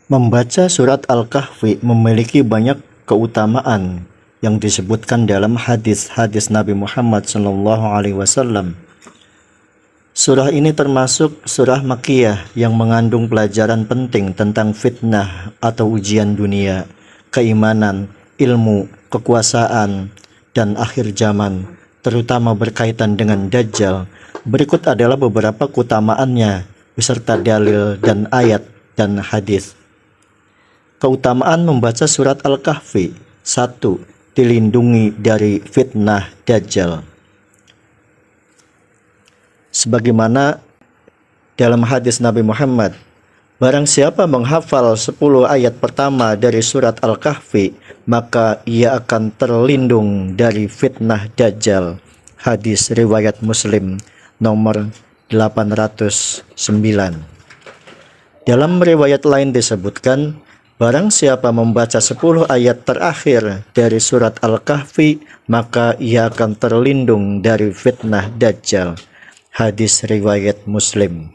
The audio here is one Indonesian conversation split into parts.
Membaca surat Al-Kahfi memiliki banyak keutamaan yang disebutkan dalam hadis-hadis Nabi Muhammad SAW. Surah ini termasuk surah Makkiyah yang mengandung pelajaran penting tentang fitnah atau ujian dunia, keimanan, ilmu, kekuasaan, dan akhir zaman, terutama berkaitan dengan Dajjal. Berikut adalah beberapa keutamaannya beserta dalil dan ayat dan hadis. Keutamaan membaca surat Al-Kahfi. 1. Dilindungi dari fitnah Dajjal. Sebagaimana dalam hadis Nabi Muhammad, barang siapa menghafal 10 ayat pertama dari surat Al-Kahfi, maka ia akan terlindung dari fitnah Dajjal. Hadis riwayat Muslim nomor 809. Dalam riwayat lain disebutkan, barang siapa membaca 10 ayat terakhir dari surat Al-Kahfi, maka ia akan terlindung dari fitnah Dajjal. Hadis riwayat Muslim.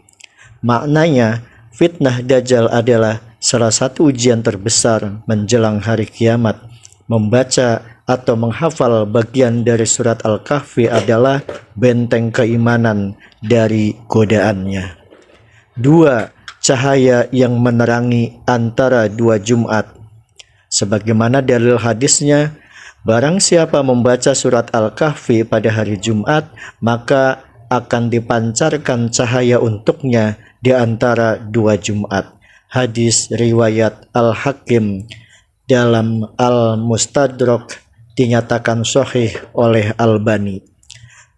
Maknanya, fitnah Dajjal adalah salah satu ujian terbesar menjelang hari kiamat. Membaca atau menghafal bagian dari surat Al-Kahfi adalah benteng keimanan dari godaannya. 2. Cahaya yang menerangi antara dua Jumat. Sebagaimana dalil hadisnya, barang siapa membaca surat Al-Kahfi pada hari Jumat, maka akan dipancarkan cahaya untuknya di antara dua Jumat. Hadis riwayat Al-Hakim dalam Al-Mustadrak dinyatakan sahih oleh Albani.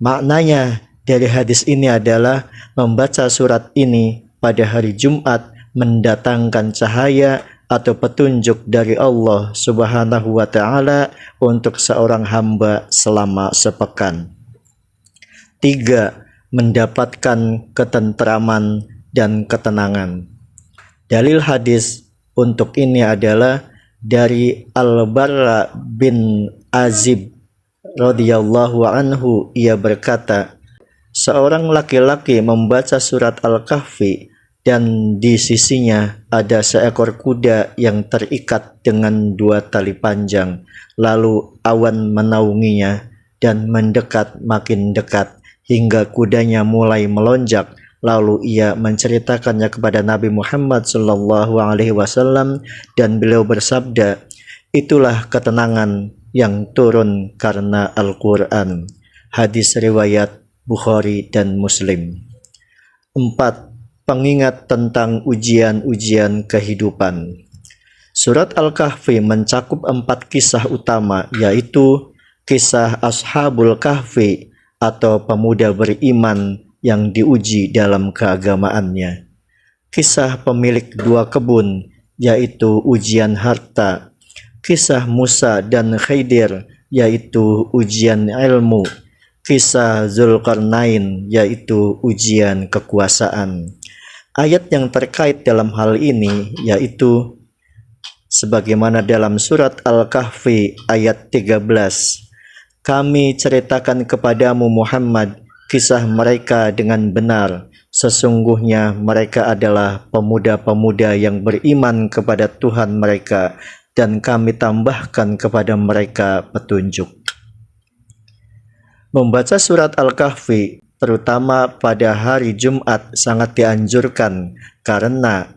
Maknanya dari hadis ini adalah membaca surat ini pada hari Jumat mendatangkan cahaya atau petunjuk dari Allah Subhanahu wa Ta'ala untuk seorang hamba selama sepekan. 3. Mendapatkan ketentraman dan ketenangan. Dalil hadis untuk ini adalah dari Al-Barra bin Azib radhiyallahu anhu. Ia berkata, seorang laki-laki membaca surat Al-Kahfi dan di sisinya ada seekor kuda yang terikat dengan 2 tali panjang. Lalu awan menaunginya dan mendekat makin dekat hingga kudanya mulai melonjak. Lalu ia menceritakannya kepada Nabi Muhammad SAW dan beliau bersabda, itulah ketenangan yang turun karena Al-Quran. Hadis riwayat Bukhari dan Muslim. 4. Pengingat tentang ujian-ujian kehidupan. Surat Al-Kahfi mencakup 4 kisah utama, yaitu kisah Ashabul Kahfi atau pemuda beriman yang diuji dalam keagamaannya, kisah pemilik 2 kebun, yaitu ujian harta, kisah Musa dan Khidir, yaitu ujian ilmu, kisah Zulkarnain, yaitu ujian kekuasaan. Ayat yang terkait dalam hal ini yaitu sebagaimana dalam surat Al-Kahfi ayat 13, kami ceritakan kepadamu Muhammad kisah mereka dengan benar. Sesungguhnya mereka adalah pemuda-pemuda yang beriman kepada Tuhan mereka, dan kami tambahkan kepada mereka petunjuk. Membaca surat Al-Kahfi terutama pada hari Jumat sangat dianjurkan karena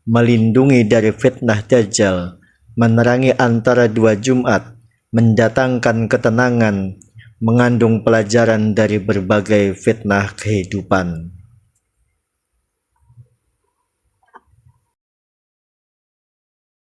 melindungi dari fitnah Dajjal, menerangi antara 2 Jumat, mendatangkan ketenangan, mengandung pelajaran dari berbagai fitnah kehidupan.